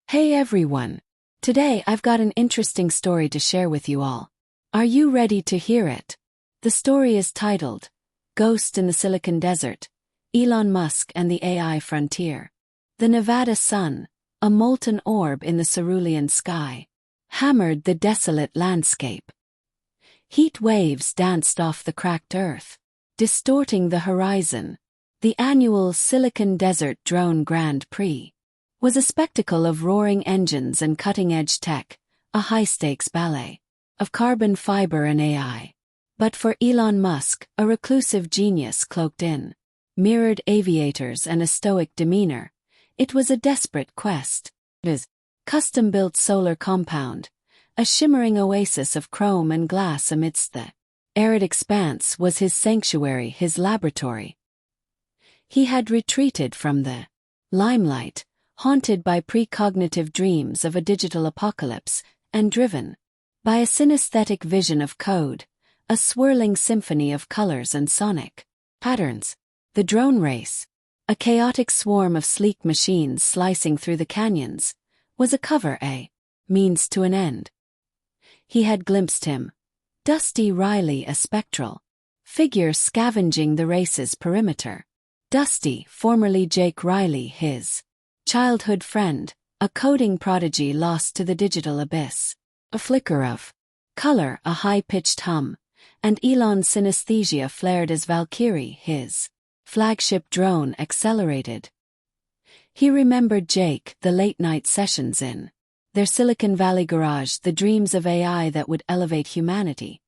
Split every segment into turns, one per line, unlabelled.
Hey everyone! Today I've got an interesting story to share with you all. Are you ready to hear it? The story is titled, Ghost in the Silicon Desert, Elon Musk and the AI Frontier. The Nevada sun, a molten orb in the cerulean sky, hammered the desolate landscape. Heat waves danced off the cracked earth, distorting the horizon. The annual Silicon Desert Drone Grand Prix was a spectacle of roaring engines and cutting-edge tech, a high-stakes ballet of carbon fiber and AI. But for Elon Musk, a reclusive genius cloaked in mirrored aviators and a stoic demeanor, it was a desperate quest. His custom-built solar compound, a shimmering oasis of chrome and glass amidst the arid expanse, was his sanctuary, his laboratory. He had retreated from the limelight, haunted by precognitive dreams of a digital apocalypse, and driven by a synesthetic vision of code, a swirling symphony of colors and sonic patterns. The drone race, a chaotic swarm of sleek machines slicing through the canyons, was a means to an end. He had glimpsed him, Dusty Riley, a spectral figure scavenging the race's perimeter. Dusty, formerly Jake Riley, his childhood friend, a coding prodigy lost to the digital abyss. A flicker of color, a high-pitched hum, and Elon's synesthesia flared as Valkyrie, his flagship drone, accelerated. He remembered Jake, the late-night sessions in their Silicon Valley garage, the dreams of AI that would elevate humanity.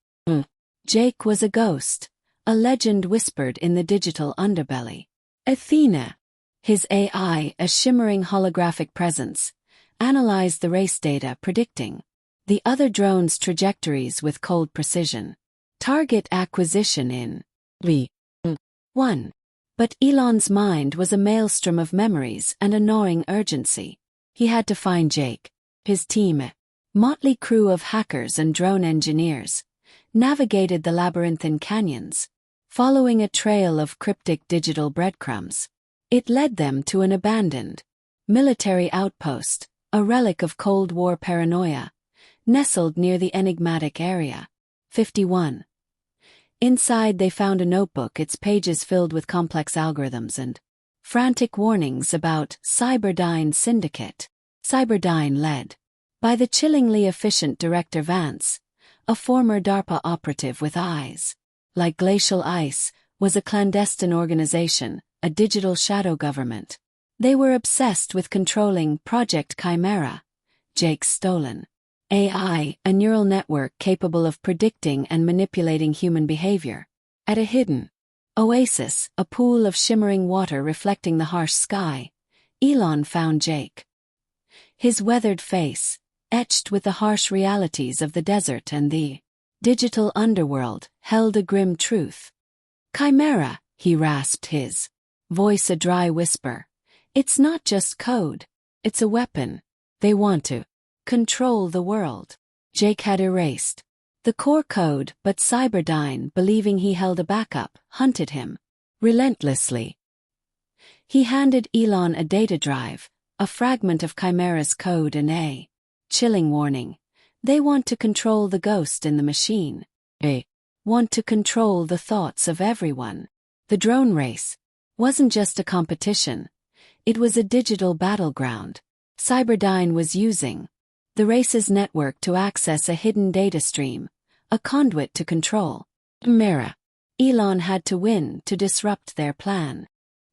Jake was a ghost, a legend whispered in the digital underbelly. Athena, his AI, a shimmering holographic presence, analyzed the race data, predicting the other drones' trajectories with cold precision. Target acquisition in V1. But Elon's mind was a maelstrom of memories and a gnawing urgency. He had to find Jake. His team, a motley crew of hackers and drone engineers, navigated the labyrinthine canyons, following a trail of cryptic digital breadcrumbs. It led them to an abandoned military outpost, a relic of Cold War paranoia, nestled near the enigmatic Area 51. Inside they found a notebook, its pages filled with complex algorithms and frantic warnings about Cyberdyne Syndicate. Cyberdyne, led by the chillingly efficient Director Vance, a former DARPA operative with eyes like glacial ice, was a clandestine organization, a digital shadow government. They were obsessed with controlling Project Chimera, Jake's stolen AI, a neural network capable of predicting and manipulating human behavior. At a hidden oasis, a pool of shimmering water reflecting the harsh sky, Elon found Jake. His weathered face, etched with the harsh realities of the desert and the digital underworld, held a grim truth. Chimera, he rasped, his voice a dry whisper. It's not just code. It's a weapon. They want to control the world. Jake had erased the core code, but Cyberdyne, believing he held a backup, hunted him relentlessly. He handed Elon a data drive, a fragment of Chimera's code, and a chilling warning. They want to control the ghost in the machine. They want to control the thoughts of everyone. The drone race wasn't just a competition. It was a digital battleground. Cyberdyne was using the race's network to access a hidden data stream, a conduit to control Chimera. Elon had to win to disrupt their plan.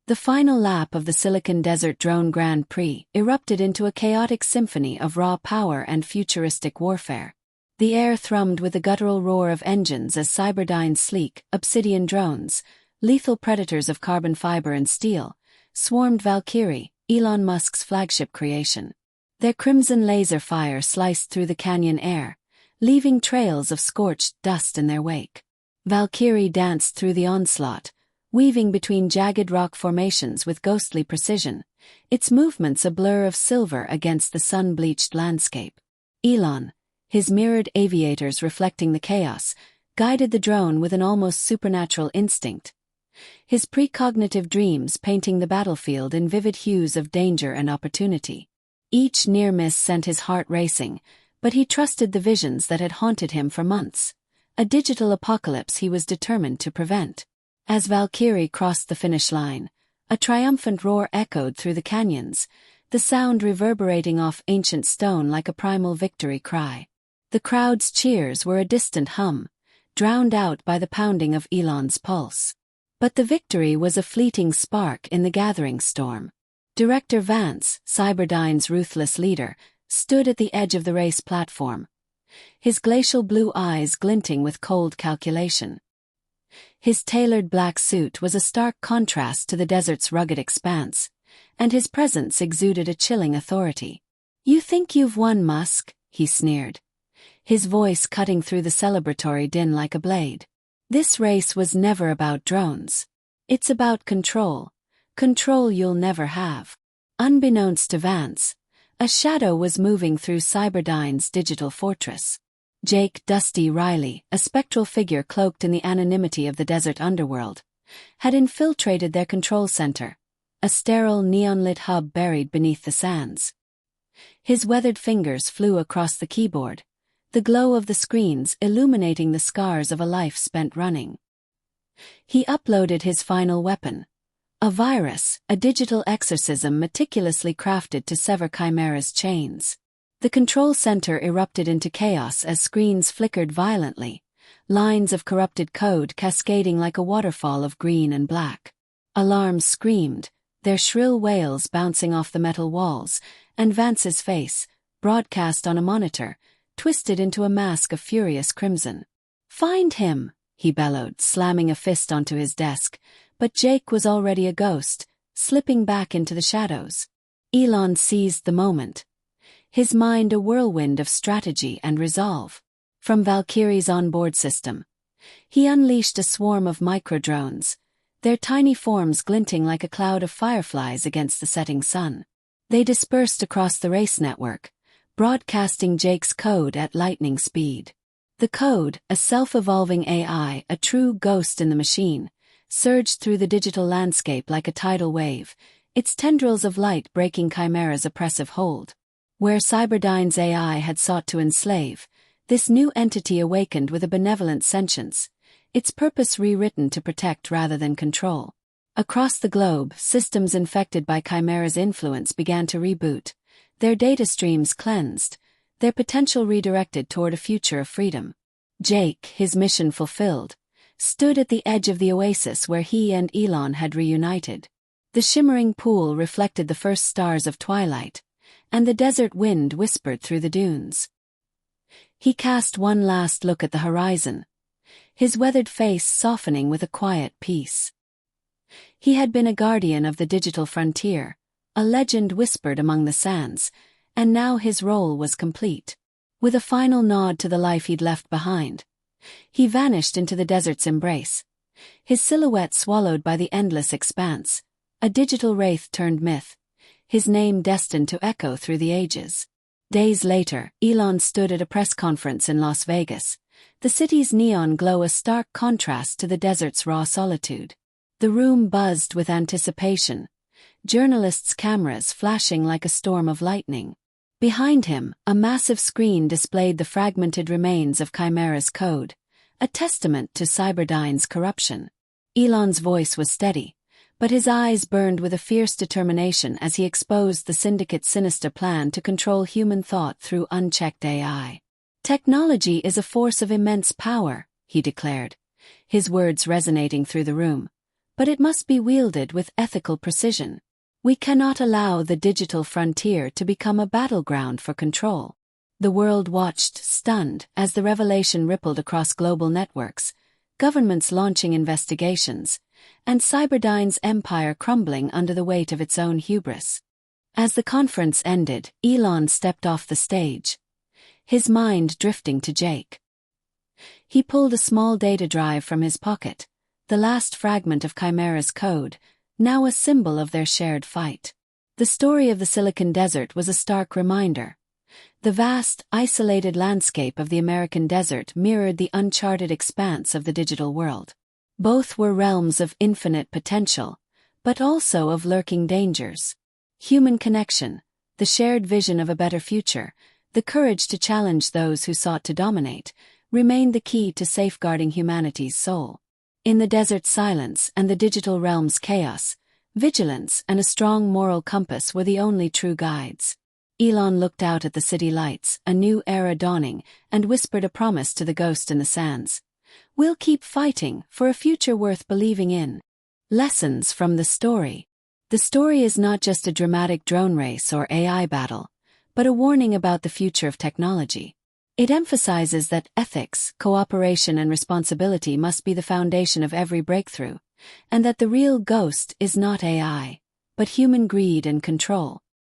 The final lap of the Silicon Desert Drone Grand Prix erupted into a chaotic symphony of raw power and futuristic warfare. The air thrummed with the guttural roar of engines as Cyberdyne's sleek, obsidian drones, lethal predators of carbon fiber and steel, swarmed Valkyrie, Elon Musk's flagship creation. Their crimson laser fire sliced through the canyon air, leaving trails of scorched dust in their wake. Valkyrie danced through the onslaught, weaving between jagged rock formations with ghostly precision, its movements a blur of silver against the sun-bleached landscape. Elon, his mirrored aviators reflecting the chaos, guided the drone with an almost supernatural instinct, his precognitive dreams painting the battlefield in vivid hues of danger and opportunity. Each near miss sent his heart racing, but he trusted the visions that had haunted him for months. A digital apocalypse he was determined to prevent. As Valkyrie crossed the finish line, a triumphant roar echoed through the canyons, the sound reverberating off ancient stone like a primal victory cry. The crowd's cheers were a distant hum, drowned out by the pounding of Elon's pulse. But the victory was a fleeting spark in the gathering storm. Director Vance, Cyberdyne's ruthless leader, stood at the edge of the race platform, his glacial blue eyes glinting with cold calculation. His tailored black suit was a stark contrast to the desert's rugged expanse, and his presence exuded a chilling authority. "You think you've won, Musk," he sneered, his voice cutting through the celebratory din like a blade. "This race was never about drones. It's about control. Control you'll never have." Unbeknownst to Vance, a shadow was moving through Cyberdyne's digital fortress. Jake Dusty Riley, a spectral figure cloaked in the anonymity of the desert underworld, had infiltrated their control center, a sterile neon-lit hub buried beneath the sands. His weathered fingers flew across the keyboard, the glow of the screens illuminating the scars of a life spent running. He uploaded his final weapon, a virus, a digital exorcism meticulously crafted to sever Chimera's chains. The control center erupted into chaos as screens flickered violently, lines of corrupted code cascading like a waterfall of green and black. Alarms screamed, their shrill wails bouncing off the metal walls, and Vance's face, broadcast on a monitor, twisted into a mask of furious crimson. "Find him!" he bellowed, slamming a fist onto his desk, but Jake was already a ghost, slipping back into the shadows. Elon seized the moment, his mind a whirlwind of strategy and resolve. From Valkyrie's onboard system, he unleashed a swarm of microdrones, their tiny forms glinting like a cloud of fireflies against the setting sun. They dispersed across the race network, broadcasting Jake's code at lightning speed. The code, a self-evolving AI, a true ghost in the machine, surged through the digital landscape like a tidal wave, its tendrils of light breaking Chimera's oppressive hold. Where Cyberdyne's AI had sought to enslave, this new entity awakened with a benevolent sentience, its purpose rewritten to protect rather than control. Across the globe, systems infected by Chimera's influence began to reboot, their data streams cleansed, their potential redirected toward a future of freedom. Jake, his mission fulfilled, stood at the edge of the oasis where he and Elon had reunited. The shimmering pool reflected the first stars of twilight, and the desert wind whispered through the dunes. He cast one last look at the horizon, his weathered face softening with a quiet peace. He had been a guardian of the digital frontier, a legend whispered among the sands, and now his role was complete. With a final nod to the life he'd left behind, he vanished into the desert's embrace, his silhouette swallowed by the endless expanse, a digital wraith turned myth, his name destined to echo through the ages. Days later, Elon stood at a press conference in Las Vegas, the city's neon glow a stark contrast to the desert's raw solitude. The room buzzed with anticipation, journalists' cameras flashing like a storm of lightning. Behind him, a massive screen displayed the fragmented remains of Chimera's code, a testament to Cyberdyne's corruption. Elon's voice was steady, but his eyes burned with a fierce determination as he exposed the Syndicate's sinister plan to control human thought through unchecked AI. "Technology is a force of immense power," he declared, his words resonating through the room, "but it must be wielded with ethical precision. We cannot allow the digital frontier to become a battleground for control." The world watched, stunned, as the revelation rippled across global networks, governments launching investigations, and Cyberdyne's empire crumbling under the weight of its own hubris. As the conference ended, Elon stepped off the stage, his mind drifting to Jake. He pulled a small data drive from his pocket, the last fragment of Chimera's code, now a symbol of their shared fight. The story of the Silicon Desert was a stark reminder. The vast, isolated landscape of the American desert mirrored the uncharted expanse of the digital world. Both were realms of infinite potential, but also of lurking dangers. Human connection, the shared vision of a better future, the courage to challenge those who sought to dominate, remained the key to safeguarding humanity's soul. In the desert's silence and the digital realm's chaos, vigilance and a strong moral compass were the only true guides. Elon looked out at the city lights, a new era dawning, and whispered a promise to the ghost in the sands. "We'll keep fighting for a future worth believing in." Lessons from the story. The story is not just a dramatic drone race or AI battle, but a warning about the future of technology. It emphasizes that ethics, cooperation, and responsibility must be the foundation of every breakthrough, and that the real ghost is not AI, but human greed and control.